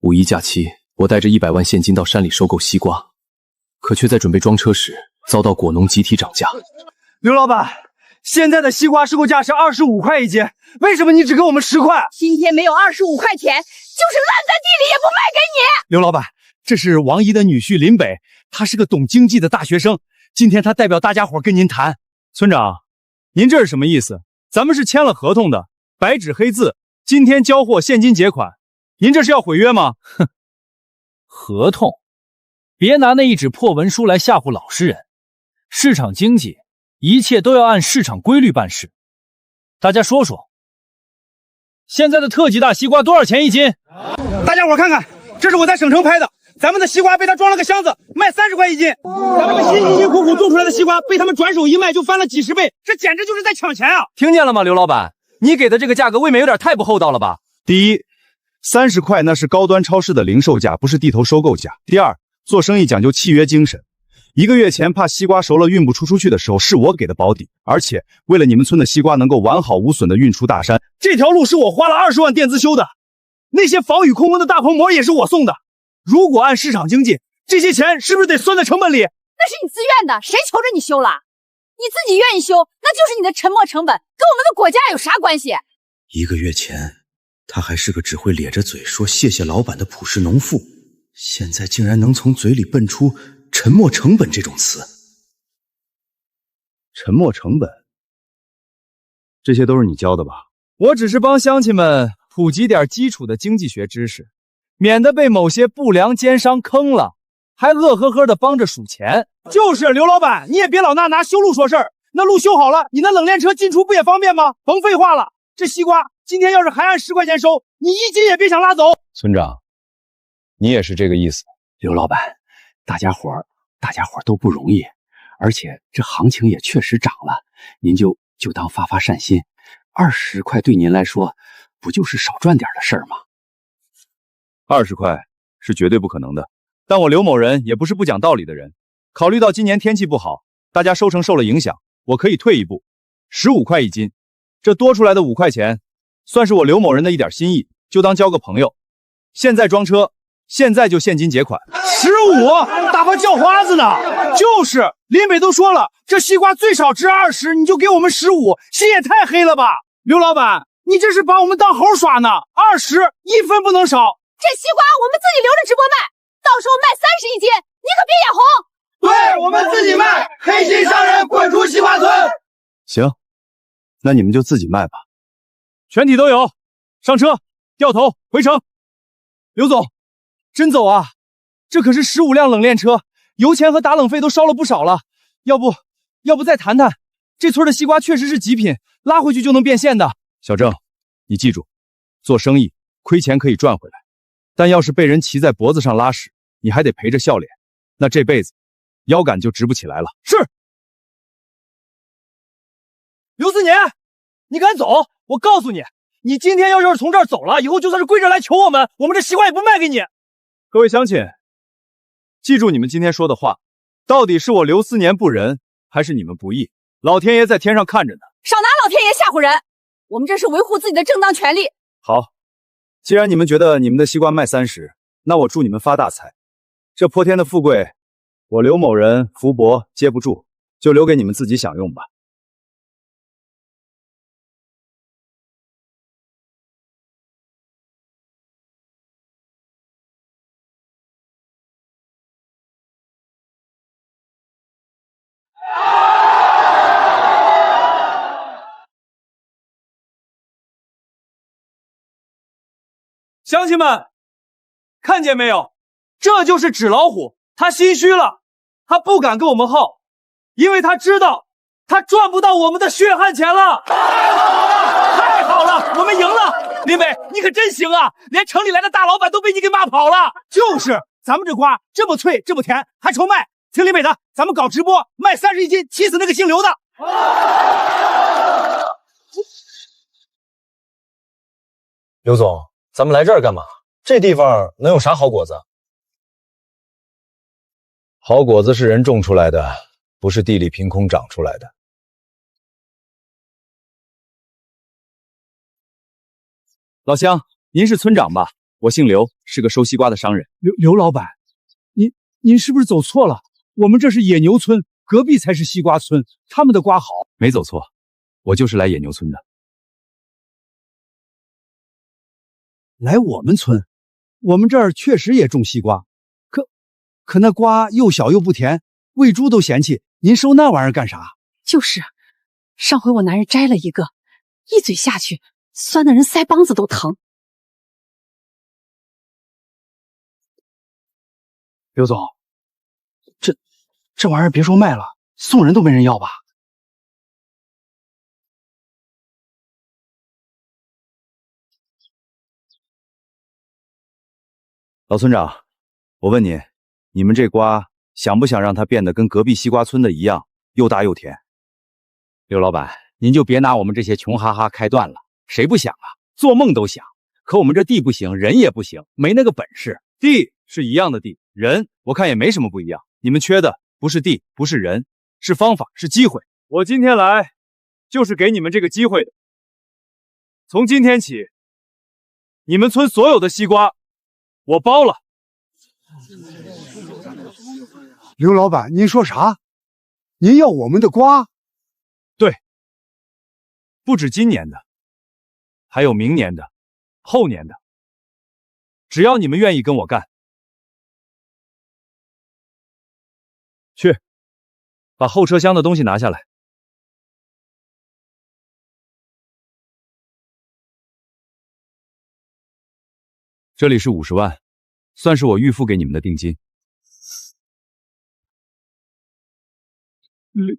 五一假期，我带着100万现金到山里收购西瓜，可却在准备装车时遭到果农集体涨价。刘老板，现在的西瓜收购价是25块一斤，为什么你只给我们10块？今天没有25块钱，就是烂在地里也不卖给你。刘老板，这是王姨的女婿林北，他是个懂经济的大学生，今天他代表大家伙跟您谈。村长，您这是什么意思？咱们是签了合同的，白纸黑字，今天交货现金结款，您这是要毁约吗？哼，合同，别拿那一纸破文书来吓唬老实人。市场经济，一切都要按市场规律办事。大家说说，现在的特级大西瓜多少钱一斤？大家伙看看，这是我在省城拍的，咱们的西瓜被他装了个箱子，卖30块一斤。咱们辛辛苦苦种出来的西瓜，被他们转手一卖就翻了几10倍，这简直就是在抢钱啊！听见了吗，刘老板？你给的这个价格未免有点太不厚道了吧？第一，30块那是高端超市的零售价，不是地头收购价。第二，做生意讲究契约精神。1个月前怕西瓜熟了运不出去的时候，是我给的保底，而且为了你们村的西瓜能够完好无损的运出大山，这条路是我花了20万垫资修的，那些防雨控温的大棚膜也是我送的。如果按市场经济，这些钱是不是得算在成本里？那是你自愿的，谁求着你修了？你自己愿意修，那就是你的沉没成本，跟我们的国家有啥关系？1个月前，他还是个只会咧着嘴说谢谢老板的朴实农妇，现在竟然能从嘴里蹦出沉没成本这种词。沉没成本，这些都是你教的吧？我只是帮乡亲们普及点基础的经济学知识，免得被某些不良奸商坑了，还乐呵呵的帮着数钱。就是刘老板，你也别老拿修路说事儿，那路修好了，你那冷链车进出不也方便吗？甭废话了，这西瓜今天要是还按10块钱收，你1斤也别想拉走。村长，你也是这个意思？刘老板，大家伙都不容易，而且这行情也确实涨了，您就当发发善心，20块对您来说不就是少赚点的事儿吗？20块是绝对不可能的，但我刘某人也不是不讲道理的人。考虑到今年天气不好，大家收成受了影响，我可以退一步，15块一斤。这多出来的5块钱，算是我刘某人的一点心意，就当交个朋友。现在装车，现在就现金结款。15，打发叫花子呢？就是林北都说了，这西瓜最少值20，你就给我们15，心也太黑了吧！刘老板，你这是把我们当猴耍呢？20，1分不能少。这西瓜我们自己留着直播卖，到时候卖30一斤，你可别眼红。对，我们自己卖，黑心商人滚出西瓜村。行，那你们就自己卖吧。全体都有，上车，掉头回城。刘总，真走啊？这可是15辆冷链车，油钱和打冷费都烧了不少了。要不再谈谈？这村的西瓜确实是极品，拉回去就能变现的。小郑，你记住，做生意亏钱可以赚回来，但要是被人骑在脖子上拉屎，你还得陪着笑脸，那这辈子腰杆就直不起来了。是。刘四年，你敢走？我告诉你，你今天要是从这儿走了，以后就算是跪着来求我们这西瓜也不卖给你。各位乡亲，记住你们今天说的话，到底是我刘四年不仁，还是你们不义？老天爷在天上看着呢。少拿老天爷吓唬人，我们这是维护自己的正当权利。好，既然你们觉得你们的西瓜卖30，那我祝你们发大财。这泼天的富贵，我刘某人福薄接不住，就留给你们自己享用吧。乡亲们，看见没有？这就是纸老虎，他心虚了，他不敢跟我们耗，因为他知道他赚不到我们的血汗钱了。太好了，我们赢了！林北，你可真行啊，连城里来的大老板都被你给骂跑了。就是，咱们这瓜这么脆，这么甜，还愁卖？听林北的，咱们搞直播，卖30一斤，气死那个姓刘的。刘总，咱们来这儿干嘛？这地方能有啥好果子？好果子是人种出来的，不是地里凭空长出来的。老乡，您是村长吧？我姓刘，是个收西瓜的商人。刘老板，您是不是走错了？我们这是野牛村，隔壁才是西瓜村，他们的瓜好。没走错，我就是来野牛村的。来我们村，我们这儿确实也种西瓜，可那瓜又小又不甜，喂猪都嫌弃。您收那玩意儿干啥？就是，上回我男人摘了一个，一嘴下去，酸的人腮帮子都疼。刘总，这玩意儿别说卖了，送人都没人要吧？老村长，我问你，你们这瓜想不想让它变得跟隔壁西瓜村的一样，又大又甜？刘老板，您就别拿我们这些穷哈哈开段了，谁不想啊？做梦都想。可我们这地不行，人也不行，没那个本事。地是一样的地，人我看也没什么不一样。你们缺的不是地，不是人，是方法，是机会。我今天来，就是给你们这个机会的。从今天起，你们村所有的西瓜，我包了。刘老板，您说啥？您要我们的瓜？对，不止今年的，还有明年的，后年的。只要你们愿意跟我干，去，把后车厢的东西拿下来。这里是50万，算是我预付给你们的定金。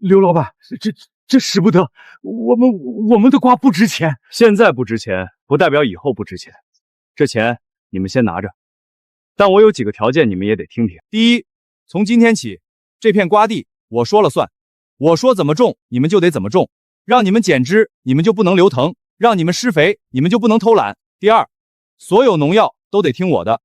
刘老板，这使不得，我们的瓜不值钱。现在不值钱，不代表以后不值钱。这钱你们先拿着，但我有几个条件，你们也得听听。第一，从今天起，这片瓜地我说了算，我说怎么种，你们就得怎么种。让你们减脂，你们就不能留藤；让你们施肥，你们就不能偷懒。第二，所有农药都得听我的，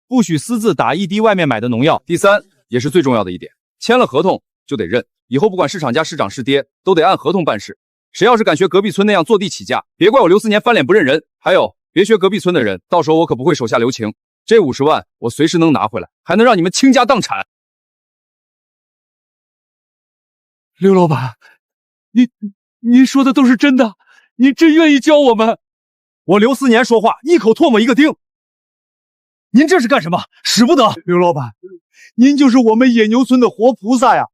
不许私自打一滴外面买的农药。第三，也是最重要的一点，签了合同就得认，以后不管市场价是涨是跌，都得按合同办事。谁要是敢学隔壁村那样坐地起价，别怪我刘4年翻脸不认人。还有，别学隔壁村的人，到时候我可不会手下留情。这50万我随时能拿回来，还能让你们倾家荡产。刘老板，您说的都是真的？您真愿意教我们？我刘4年说话一口唾沫一个钉。您这是干什么？使不得！刘老板，您就是我们野牛村的活菩萨呀！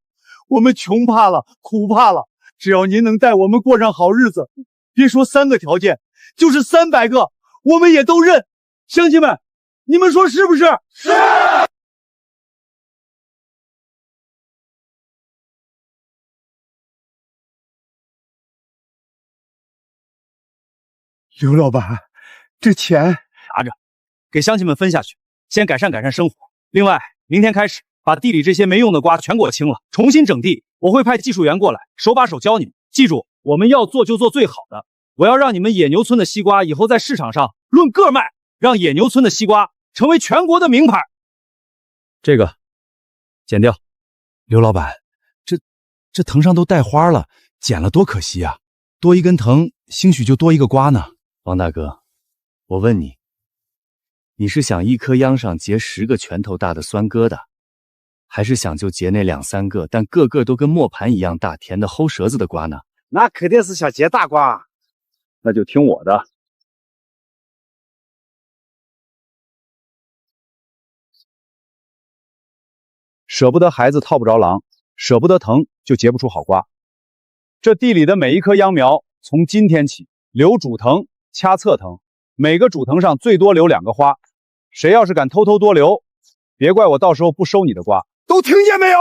我们穷怕了，苦怕了，只要您能带我们过上好日子，别说3个条件，就是300个，我们也都认。乡亲们，你们说是不是？是。刘老板，这钱拿着，给乡亲们分下去，先改善改善生活。另外，明天开始把地里这些没用的瓜全给我清了，重新整地。我会派技术员过来，手把手教你们。记住，我们要做就做最好的。我要让你们野牛村的西瓜以后在市场上论个卖，让野牛村的西瓜成为全国的名牌。这个剪掉。刘老板，这藤上都带花了，剪了多可惜啊！多一根藤，兴许就多一个瓜呢。王大哥，我问你，你是想一颗秧上结10个拳头大的酸疙瘩，还是想就结那2、3个，但个个都跟磨盘一样大、甜的齁舌子的瓜呢？那肯定是想结大瓜。那就听我的。舍不得孩子套不着狼，舍不得藤就结不出好瓜。这地里的每一棵秧苗，从今天起留主藤，掐侧藤，每个主藤上最多留2个花。谁要是敢偷偷多留，别怪我到时候不收你的瓜。都听见没有？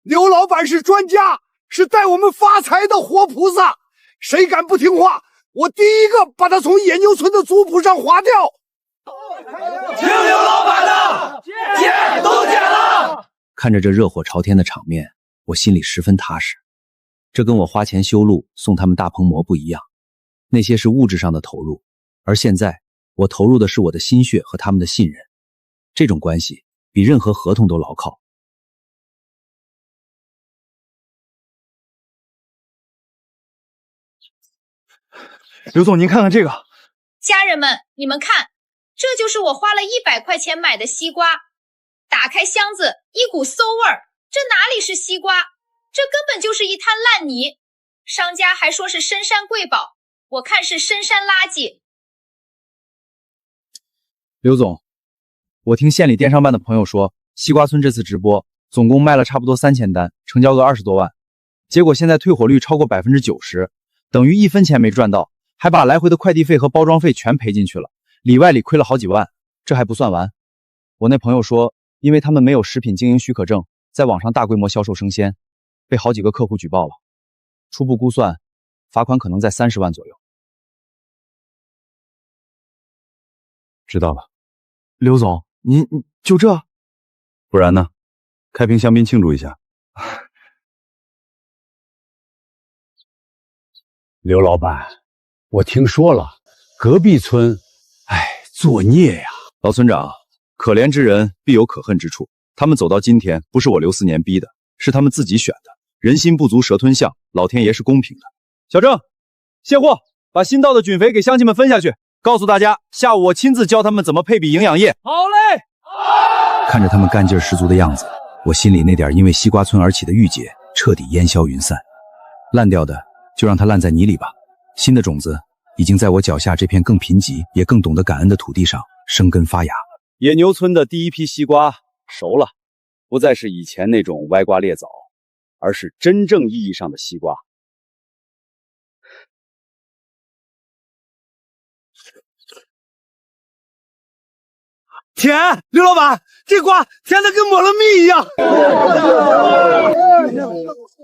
刘老板是专家，是带我们发财的活菩萨。谁敢不听话，我第一个把他从野牛村的族谱上划掉。听刘老板的，剪都剪了。看着这热火朝天的场面，我心里十分踏实。这跟我花钱修路送他们大棚膜不一样，那些是物质上的投入，而现在我投入的是我的心血和他们的信任。这种关系比任何合同都牢靠。刘总，您看看这个。家人们，你们看，这就是我花了100块钱买的西瓜。打开箱子，一股馊味儿，这哪里是西瓜？这根本就是一滩烂泥。商家还说是深山贵宝，我看是深山垃圾。刘总，我听县里电商办的朋友说，西瓜村这次直播总共卖了差不多3000单，成交额20多万，结果现在退货率超过90%，等于1分钱没赚到，还把来回的快递费和包装费全赔进去了，里外里亏了好几万。这还不算完，我那朋友说，因为他们没有食品经营许可证，在网上大规模销售生鲜，被好几个客户举报了，初步估算罚款可能在30万左右。知道了。刘总，您就这？不然呢？开瓶香槟庆祝一下。刘老板，我听说了，隔壁村，作孽呀！老村长，可怜之人必有可恨之处。他们走到今天，不是我刘四年逼的，是他们自己选的。人心不足蛇吞象，老天爷是公平的。小郑，卸货，把新到的菌肥给乡亲们分下去，告诉大家，下午我亲自教他们怎么配比营养液。好嘞！看着他们干劲十足的样子，我心里那点因为西瓜村而起的郁结彻底烟消云散。烂掉的就让它烂在泥里吧，新的种子已经在我脚下这片更贫瘠也更懂得感恩的土地上生根发芽。野牛村的第一批西瓜熟了，不再是以前那种歪瓜裂枣，而是真正意义上的西瓜。甜，刘老板，这瓜甜的跟抹了蜜一样。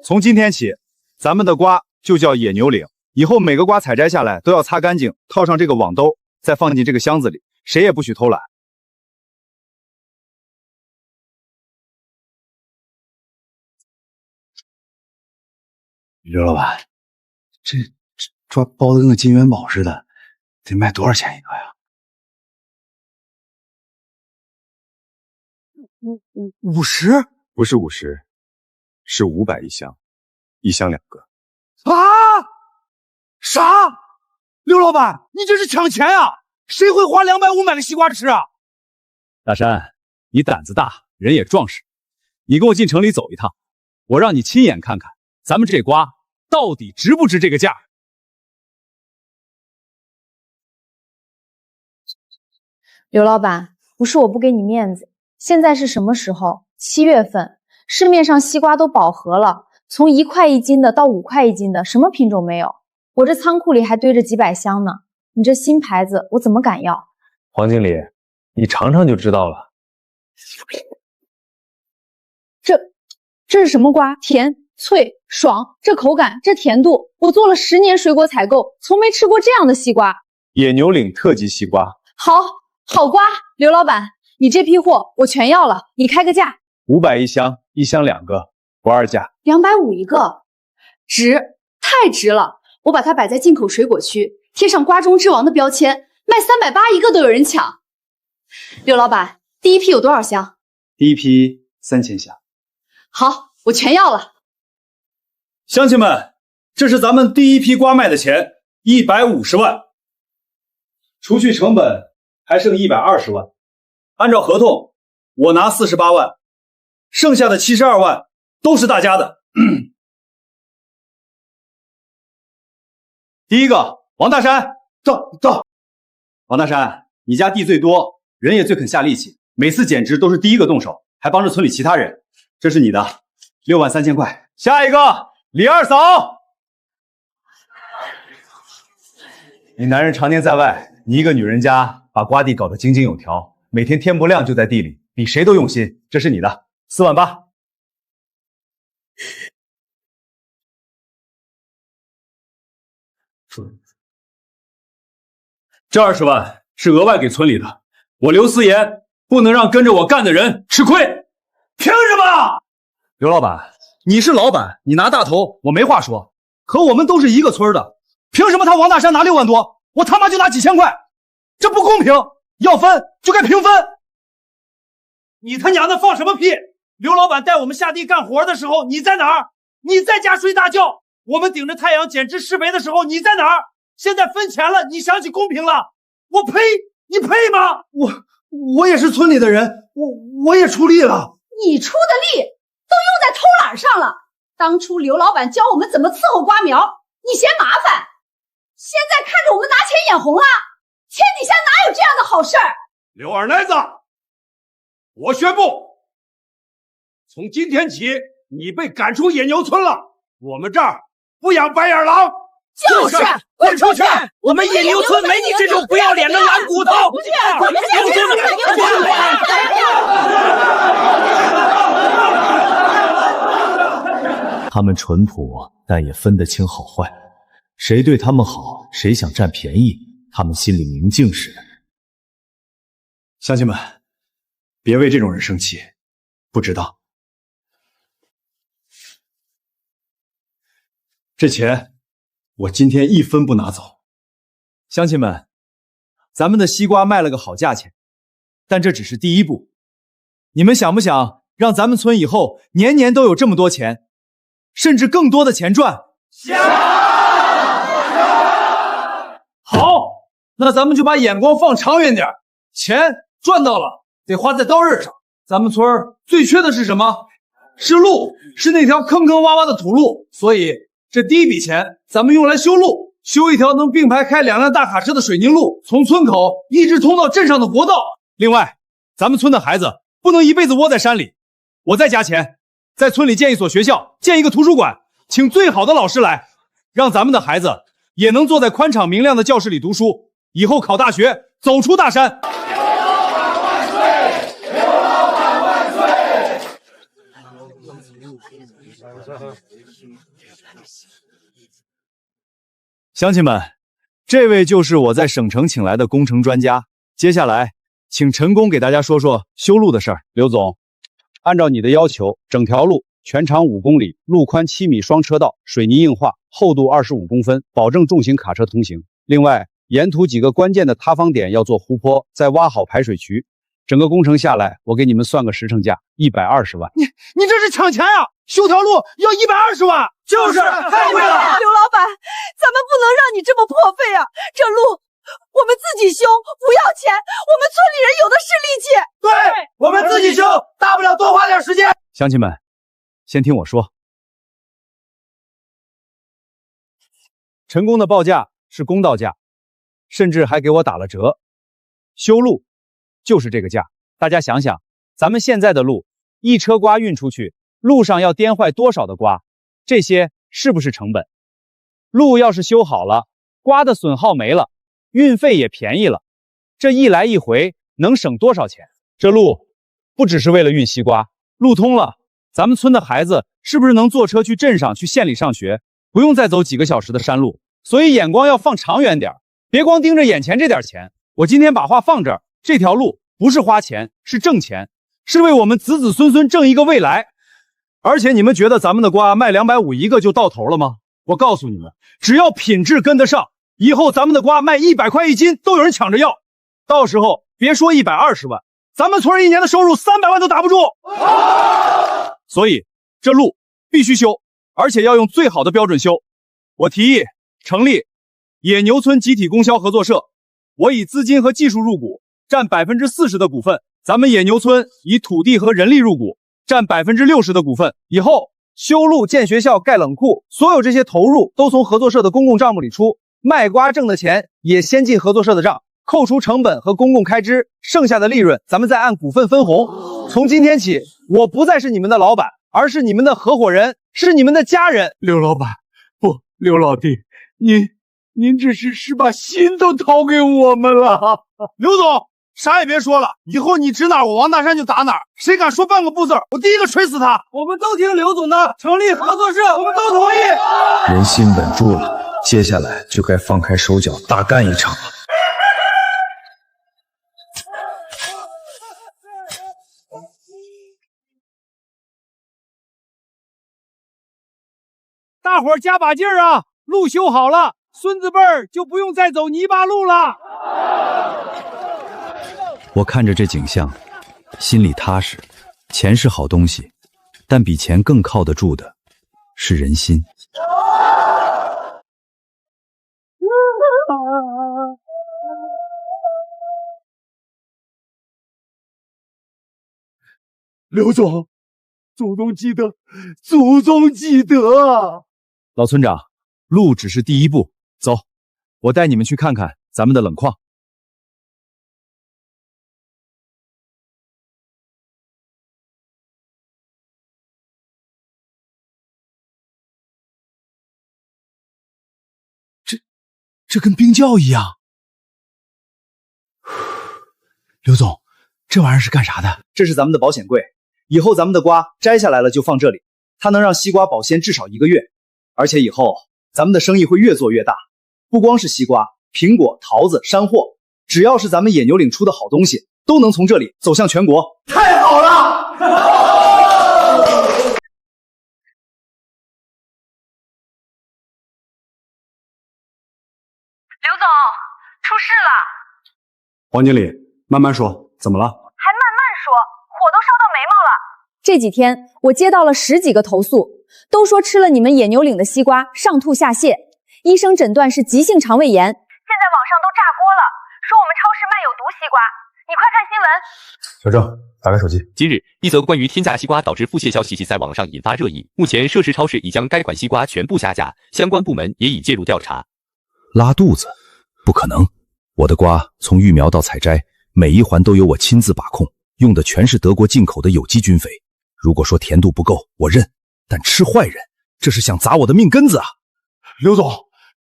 从今天起，咱们的瓜就叫野牛岭，以后每个瓜采摘下来都要擦干净，套上这个网兜，再放进这个箱子里，谁也不许偷懒。刘老板，这抓包的跟个金元宝似的，得卖多少钱一个呀？50？不是50，是500一箱，一箱2个。啊？啥？刘老板，你这是抢钱啊！谁会花250买个西瓜吃啊？大山，你胆子大，人也壮实，你跟我进城里走一趟，我让你亲眼看看，咱们这瓜到底值不值这个价。刘老板，不是我不给你面子，现在是什么时候？7月份，市面上西瓜都饱和了，从1块1斤的到5块1斤的，什么品种没有？我这仓库里还堆着几百箱呢，你这新牌子我怎么敢要？黄经理，你尝尝就知道了。这是什么瓜？甜、脆、爽，这口感，这甜度，我做了10年水果采购，从没吃过这样的西瓜。野牛岭特级西瓜，好瓜，刘老板，你这批货我全要了，你开个价。500一箱，一箱2个，不二价。250一个，值，太值了！我把它摆在进口水果区，贴上瓜中之王的标签，卖380一个都有人抢。刘老板，第一批有多少箱？第一批3000箱。好，我全要了。乡亲们，这是咱们第一批瓜卖的钱，150万，除去成本还剩120万。按照合同，我拿48万，剩下的72万都是大家的。第一个，王大山，到。王大山，你家地最多，人也最肯下力气，每次减值都是第一个动手，还帮着村里其他人。这是你的63000块。下一个，李二嫂。你男人常年在外，你一个女人家把瓜地搞得井井有条，每天天不亮就在地里，比谁都用心。这是你的48000。这20万是额外给村里的，我刘思言不能让跟着我干的人吃亏。凭什么？刘老板，你是老板，你拿大头，我没话说。可我们都是一个村的，凭什么他王大山拿6万多，我他妈就拿几千块？这不公平！要分就该平分。你他娘的放什么屁！刘老板带我们下地干活的时候，你在哪儿？你在家睡大觉。我们顶着太阳减脂施肥的时候，你在哪儿？现在分钱了，你想起公平了？我呸！你配吗？我也是村里的人，我也出力了。你出的力都用在偷懒上了。当初刘老板教我们怎么伺候瓜苗，你嫌麻烦，现在看着我们拿钱眼红了，天底下哪有这样的好事儿？刘二奶子，我宣布，从今天起你被赶出野牛村了，我们这儿不养白眼狼。就是滚出去！我们野牛村没你这种不要脸的懒骨头！他们淳朴，但也分得清好坏。谁对他们好，谁想占便宜，他们心里明镜似的。乡亲们，别为这种人生气，不值当。这钱我今天一分不拿走。乡亲们，咱们的西瓜卖了个好价钱，但这只是第一步。你们想不想让咱们村以后年年都有这么多钱，甚至更多的钱赚？好，那咱们就把眼光放长远点，钱赚到了得花在刀刃上。咱们村最缺的是什么？是路，是那条坑坑洼洼的土路。所以这第一笔钱咱们用来修路，修一条能并排开2辆大卡车的水泥路，从村口一直通到镇上的国道。另外，咱们村的孩子不能一辈子窝在山里，我再加钱，在村里建一所学校，建一个图书馆，请最好的老师来，让咱们的孩子也能坐在宽敞明亮的教室里读书，以后考大学，走出大山。乡亲们，这位就是我在省城请来的工程专家。接下来，请陈工给大家说说修路的事儿。刘总，按照你的要求，整条路全长5公里，路宽7米，双车道，水泥硬化，厚度25公分，保证重型卡车通行。另外，沿途几个关键的塌方点要做湖泊，再挖好排水渠。整个工程下来，我给你们算个实诚价，120万。你这是抢钱呀！修条路要120万，就是太贵了。刘老板，咱们不能让你这么破费啊！这路我们自己修，不要钱，我们村里人有的是力气。对，我们自己修，大不了多花点时间。乡亲们，先听我说。陈工的报价是公道价，甚至还给我打了折。修路就是这个价。大家想想，咱们现在的路，一车瓜运出去，路上要颠坏多少的瓜？这些是不是成本？路要是修好了，瓜的损耗没了，运费也便宜了，这一来一回能省多少钱？这路不只是为了运西瓜，路通了，咱们村的孩子是不是能坐车去镇上、去县里上学，不用再走几个小时的山路？所以眼光要放长远点，别光盯着眼前这点钱。我今天把话放这儿，这条路不是花钱，是挣钱，是为我们子子孙孙挣一个未来。而且你们觉得咱们的瓜卖250一个就到头了吗？我告诉你们，只要品质跟得上，以后咱们的瓜卖100块1斤都有人抢着要。到时候别说120万，咱们村1年的收入300万都打不住。所以这路必须修，而且要用最好的标准修。我提议成立野牛村集体供销合作社，我以资金和技术入股，占40%的股份，咱们野牛村以土地和人力入股，占60%的股份。以后修路、建学校、盖冷库，所有这些投入都从合作社的公共账目里出，卖瓜挣的钱也先进合作社的账，扣除成本和公共开支，剩下的利润咱们再按股份分红。从今天起，我不再是你们的老板，而是你们的合伙人，是你们的家人。刘老板，不，刘老弟，您这是把心都掏给我们了。刘总，啥也别说了，以后你指哪我王大山就打哪，谁敢说半个不字，我第一个锤死他。我们都听刘总的，成立合作社，我们都同意。人心稳住了，接下来就该放开手脚，大干一场了。大伙儿加把劲儿啊！路修好了，孙子辈儿就不用再走泥巴路了。我看着这景象，心里踏实。钱是好东西，但比钱更靠得住的是人心。刘总，祖宗积德，祖宗积德！老村长，路只是第一步，走，我带你们去看看咱们的冷矿。这跟冰窖一样。刘总，这玩意儿是干啥的？这是咱们的保险柜，以后咱们的瓜摘下来了就放这里，它能让西瓜保鲜至少1个月，而且以后咱们的生意会越做越大。不光是西瓜、苹果、桃子、山货，只要是咱们野牛岭出的好东西，都能从这里走向全国。太好了！刘总，出事了！黄经理，慢慢说，怎么了？还慢慢说，火都烧到眉毛了。这几天我接到了10几个投诉，都说吃了你们野牛岭的西瓜上吐下泻，医生诊断是急性肠胃炎。现在网上都炸锅了，说我们超市卖有毒西瓜。你快看新闻。小郑，打开手机。今日，一则关于天价西瓜导致腹泻消息在网上引发热议。目前，涉事超市已将该款西瓜全部下架，相关部门也已介入调查。拉肚子？不可能！我的瓜从育苗到采摘，每一环都由我亲自把控，用的全是德国进口的有机菌肥。如果说甜度不够，我认，但吃坏人，这是想砸我的命根子啊！刘总，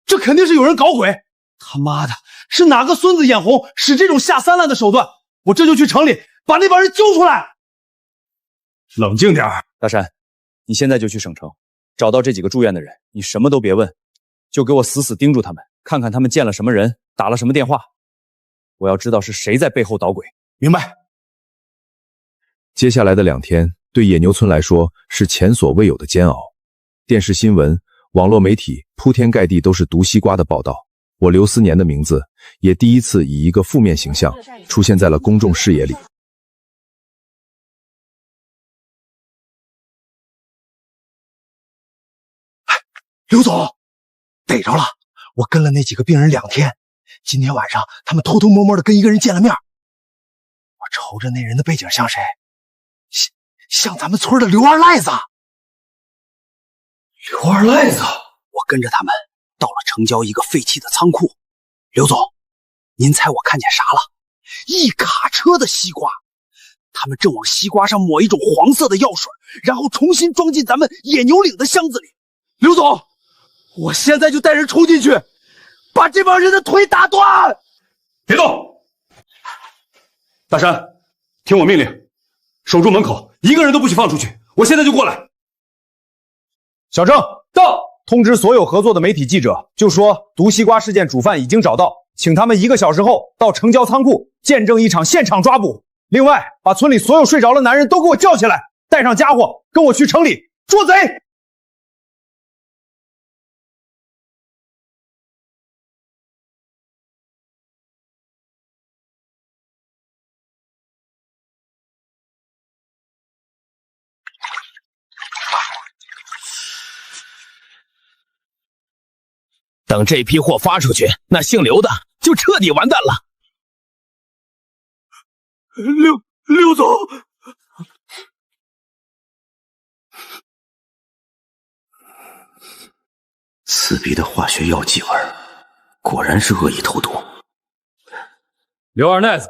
这肯定是有人搞鬼！他妈的，是哪个孙子眼红使这种下三滥的手段？我这就去城里把那帮人揪出来！冷静点儿，大山，你现在就去省城，找到这几个住院的人，你什么都别问，就给我死死盯住他们，看看他们见了什么人，打了什么电话。我要知道是谁在背后捣鬼。明白。接下来的2天，对野牛村来说是前所未有的煎熬。电视新闻、网络媒体铺天盖地都是毒西瓜的报道，我刘思年的名字也第一次以一个负面形象出现在了公众视野里。刘总，逮着了！我跟了那几个病人2天，今天晚上他们偷偷摸摸的跟一个人见了面。我瞅着那人的背景像谁？像咱们村的刘二赖子。刘二赖子，我跟着他们到了城郊一个废弃的仓库。刘总，您猜我看见啥了？一卡车的西瓜，他们正往西瓜上抹一种黄色的药水，然后重新装进咱们野牛岭的箱子里。刘总，我现在就带人冲进去，把这帮人的腿打断！别动！大山，听我命令，守住门口，一个人都不许放出去。我现在就过来。小郑到，通知所有合作的媒体记者，就说毒西瓜事件主犯已经找到，请他们1个小时后到城郊仓库见证一场现场抓捕。另外，把村里所有睡着的男人都给我叫起来，带上家伙，跟我去城里捉贼。等这批货发出去，那姓刘的就彻底完蛋了。刘总，刺鼻的化学药剂味，果然是恶意投毒。刘二奈子，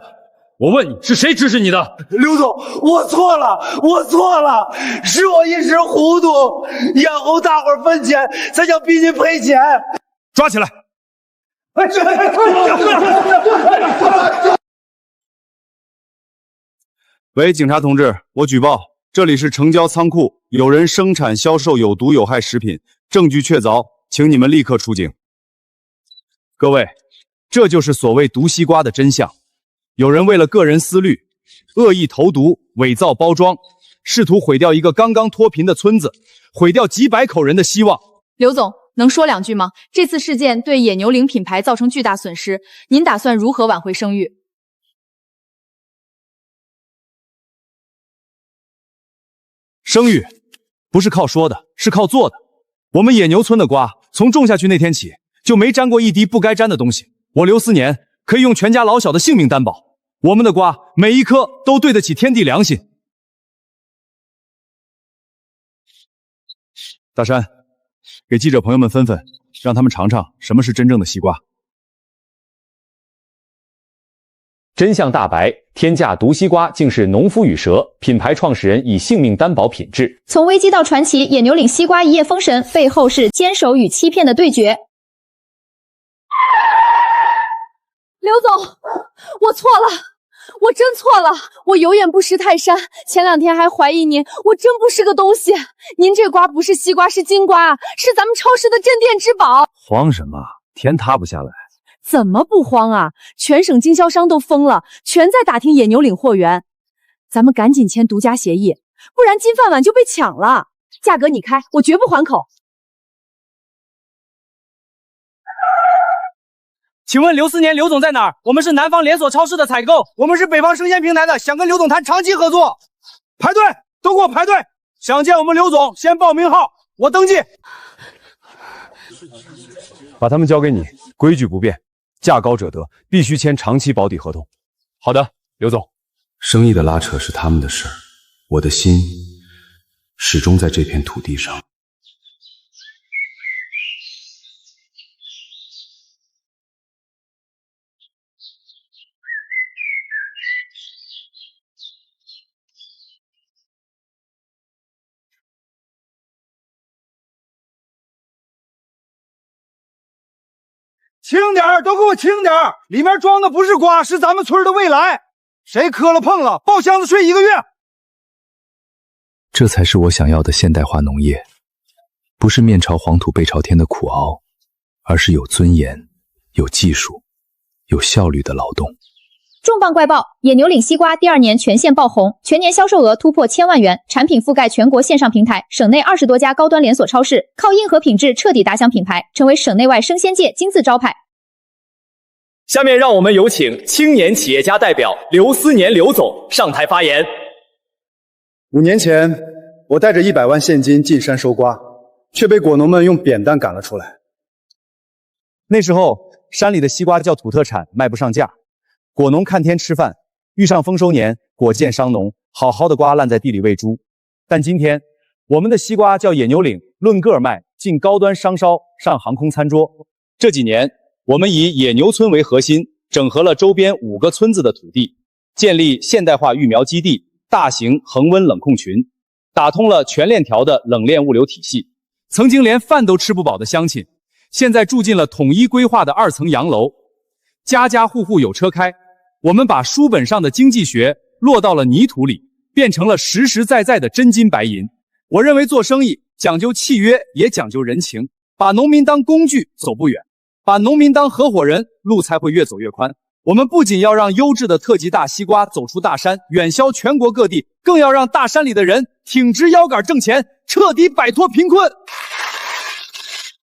我问你是谁指使你的？刘总，我错了，是我一时糊涂，眼红大伙分钱，才想逼您赔钱。抓起来！喂，警察同志，我举报，这里是城郊仓库，有人生产销售有毒有害食品，证据确凿，请你们立刻出警。各位，这就是所谓毒西瓜的真相。有人为了个人私利，恶意投毒、伪造包装，试图毁掉一个刚刚脱贫的村子，毁掉几百口人的希望。刘总，能说2句吗？这次事件对野牛岭品牌造成巨大损失，您打算如何挽回声誉？声誉不是靠说的，是靠做的。我们野牛村的瓜，从种下去那天起，就没沾过一滴不该沾的东西。我刘思年可以用全家老小的性命担保，我们的瓜每一颗都对得起天地良心。大山，给记者朋友们分分，让他们尝尝什么是真正的西瓜。真相大白，天价毒西瓜竟是农夫与蛇，品牌创始人以性命担保品质。从危机到传奇，野牛岭西瓜一夜封神，背后是坚守与欺骗的对决。刘总，我错了，我真错了，我有眼不识泰山。前2天还怀疑您，我真不是个东西。您这瓜不是西瓜，是金瓜，是咱们超市的镇店之宝。慌什么？天塌不下来。怎么不慌啊？全省经销商都疯了，全在打听野牛岭货源。咱们赶紧签独家协议，不然金饭碗就被抢了。价格你开，我绝不还口。请问刘思年刘总在哪儿？我们是南方连锁超市的采购，我们是北方生鲜平台的，想跟刘总谈长期合作。排队，都给我排队！想见我们刘总，先报名号，我登记。把他们交给你，规矩不变。价高者得，必须签长期保底合同。好的，刘总。生意的拉扯是他们的事儿，我的心始终在这片土地上。轻点儿，都给我轻点儿！里面装的不是瓜，是咱们村的未来。谁磕了碰了，抱箱子睡1个月。这才是我想要的现代化农业，不是面朝黄土背朝天的苦熬，而是有尊严、有技术、有效率的劳动。重磅怪报：野牛岭西瓜第2年全线爆红，全年销售额突破1000万元，产品覆盖全国线上平台，省内20多家高端连锁超市，靠硬核品质彻底打响品牌，成为省内外生鲜界金字招牌。下面让我们有请青年企业家代表刘思年刘总上台发言。5年前，我带着100万现金进山收瓜，却被果农们用扁担赶了出来。那时候，山里的西瓜叫土特产，卖不上价。果农看天吃饭，遇上丰收年，果贱伤农，好好的瓜烂在地里喂猪。但今天，我们的西瓜叫野牛岭，论个卖，进高端商烧，上航空餐桌。这几年，我们以野牛村为核心，整合了周边5个村子的土地，建立现代化育苗基地、大型恒温冷控群，打通了全链条的冷链物流体系。曾经连饭都吃不饱的乡亲，现在住进了统一规划的2层洋楼，家家户户有车开。我们把书本上的经济学落到了泥土里，变成了实实在在的真金白银。我认为做生意讲究契约，也讲究人情，把农民当工具走不远，把农民当合伙人，路才会越走越宽。我们不仅要让优质的特级大西瓜走出大山，远销全国各地，更要让大山里的人挺直腰杆挣钱，彻底摆脱贫困。